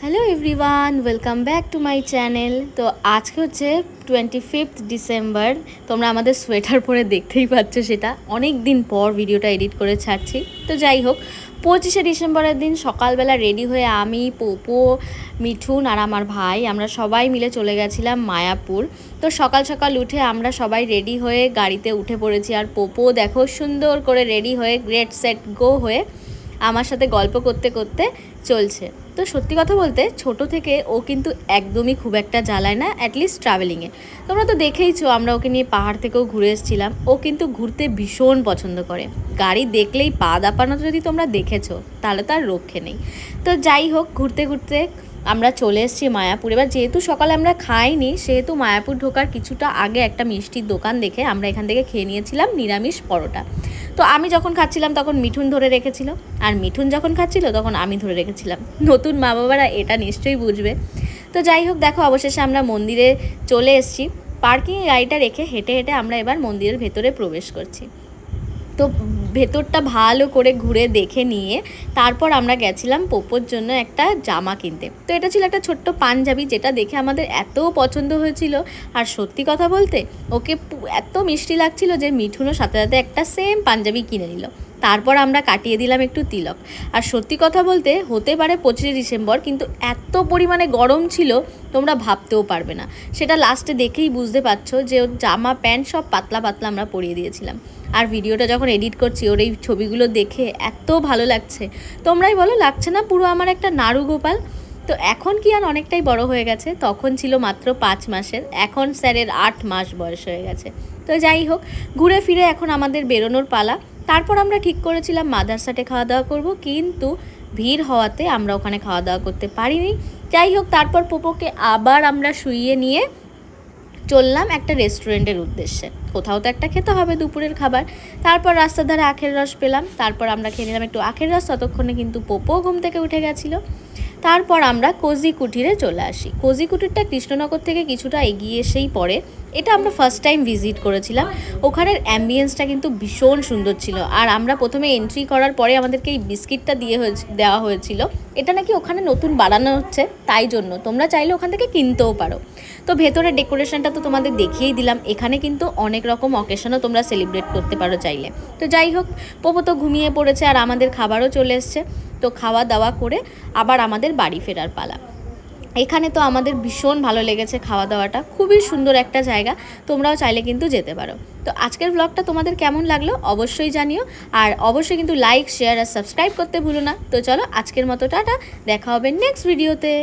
Hello everyone, welcome back to my channel. তো আজকে হচ্ছে 25 ডিসেম্বর। তোমরা আমাদের সোয়েটার পরে দেখতেই পাচ্ছ, সেটা অনেক দিন পর ভিডিওটা এডিট করে ছাড়ছি। তো যাই হোক, 25শে ডিসেম্বরের দিন সকালবেলা রেডি হয়ে আমি, পোপো, মিঠুন আর আমার ভাই আমরা সবাই মিলে চলে গেছিলাম মায়াপুর। তো সকাল সকাল উঠে আমরা সবাই রেডি হয়ে গাড়িতে উঠে পড়েছি। আর পোপো দেখো সুন্দর করে রেডি হয়ে গ্রেট সেট গো হয়ে আমার সাথে গল্প করতে করতে চলছে। তো সত্যি কথা বলতে ছোট থেকে ও কিন্তু একদমই খুব একটা জ্বালায় না, অ্যাটলিস্ট ট্রাভেলিংয়ে। তোমরা তো দেখেইছো, আমরা ওকে নিয়ে পাহাড় থেকেও ঘুরে এসেছিলাম। ও কিন্তু ঘুরতে ভীষণ পছন্দ করে। গাড়ি দেখলেই পা দাপানো যদি তোমরা দেখেছো তাহলে তার রক্ষে নেই। তো যাই হোক, ঘুরতে ঘুরতে আমরা চলে এসেছি মায়াপুর। এবার যেহেতু সকালে আমরা খাইনি, সেহেতু মায়াপুর ঢোকার কিছুটা আগে একটা মিষ্টির দোকান দেখে আমরা এখান থেকে খেয়ে নিয়েছিলাম নিরামিষ পরোটা। তো আমি যখন খাচ্ছিলাম তখন মিঠুন ধরে রেখেছিল, আর মিঠুন যখন খাচ্ছিল তখন আমি ধরে রেখেছিলাম। নতুন মা বাবারা এটা নিশ্চয়ই বুঝবে। তো যাই হোক, দেখো অবশেষে আমরা মন্দিরে চলে এসেছি। পার্কিংয়ে গাড়িটা রেখে হেঁটে হেঁটে আমরা এবার মন্দিরের ভেতরে প্রবেশ করছি। তো ভেতরটা ভালো করে ঘুরে দেখে নিয়ে তারপর আমরা গেছিলাম পোপোর জন্য একটা জামা কিনতে। তো এটা ছিল একটা ছোট্ট পাঞ্জাবি, যেটা দেখে আমাদের এত পছন্দ হয়েছিল। আর সত্যি কথা বলতে ওকে এত মিষ্টি লাগছিল যে মিঠুনও সাথে সাথে একটা সেম পাঞ্জাবি কিনে নিল। তারপর আমরা কাটিয়ে দিলাম একটু তিলক। আর সত্যি কথা বলতে হতে পারে 25শে ডিসেম্বর, কিন্তু এত পরিমাণে গরম ছিল তোমরা ভাবতেও পারবে না। সেটা লাস্টে দেখেই বুঝতে পারছো যে ওর জামা প্যান্ট সব পাতলা পাতলা আমরা পরিয়ে দিয়েছিলাম। আর ভিডিওটা যখন এডিট করছি ওর এই ছবিগুলো দেখে এত ভালো লাগছে, তোমরাই বলো লাগছে না পুরো আমার একটা নাড়ু গোপাল। তো এখন কি আর অনেকটাই বড় হয়ে গেছে, তখন ছিল মাত্র 5 মাসের, এখন স্যারের 8 মাস বয়স হয়ে গেছে। তো যাই হোক, ঘুরে ফিরে এখন আমাদের বেরোনোর পালা। তারপর আমরা ঠিক করেছিলাম মাদারসাটে খাওয়া দাওয়া করব, কিন্তু ভিড় হওয়াতে আমরা ওখানে খাওয়া দাওয়া করতে পারিনি। যাই হোক, তারপর পোপোকে আবার আমরা শুইয়ে নিয়ে চললাম একটা রেস্টুরেন্টের উদ্দেশ্যে। কোথাও তো একটা খেতে হবে দুপুরের খাবার। তারপর রাস্তার ধারে আখের রস পেলাম, তারপর আমরা খেয়ে নিলাম একটু আখের রস। ততক্ষণে কিন্তু পোপো ঘুম থেকে উঠে গেছিলো। তারপর আমরা কোজি কুটিরে চলে আসি। কোজি কুটিরটা কৃষ্ণনগর থেকে কিছুটা এগিয়ে এসেই পড়ে। এটা আমরা ফার্স্ট টাইম ভিজিট করেছিলাম। ওখানের অ্যাম্বিয়েন্সটা কিন্তু ভীষণ সুন্দর ছিল। আর আমরা প্রথমে এন্ট্রি করার পরে আমাদেরকে এই বিস্কিটটা দেওয়া হয়েছিল। এটা নাকি ওখানে নতুন বানানো হচ্ছে, তাই জন্য তোমরা চাইলে ওখান থেকে কিনতেও পারো। তো ভেতরের ডেকোরেশনটা তো তোমাদের দেখিয়েই দিলাম। এখানে কিন্তু অনেক রকম অকেশনও তোমরা সেলিব্রেট করতে পারো চাইলে। তো যাই হোক, পোপো তো ঘুমিয়ে পড়েছে আর আমাদের খাবারও চলে এসছে। তো খাওয়া দাওয়া করে আবার আমাদের বাড়ি ফেরার পালা। এখানে তো আমাদের ভীষণ ভালো লেগেছে খাওয়া দাওয়াটা, খুবই সুন্দর একটা জায়গা। তোমরাও চাইলে কিন্তু যেতে পারো। তো আজকের ব্লগটা তোমাদের কেমন লাগলো অবশ্যই জানিও। আর অবশ্যই কিন্তু লাইক, শেয়ার আর সাবস্ক্রাইব করতে ভুলো না। তো চলো আজকের মতো টাটা, দেখা হবে নেক্সট ভিডিওতে।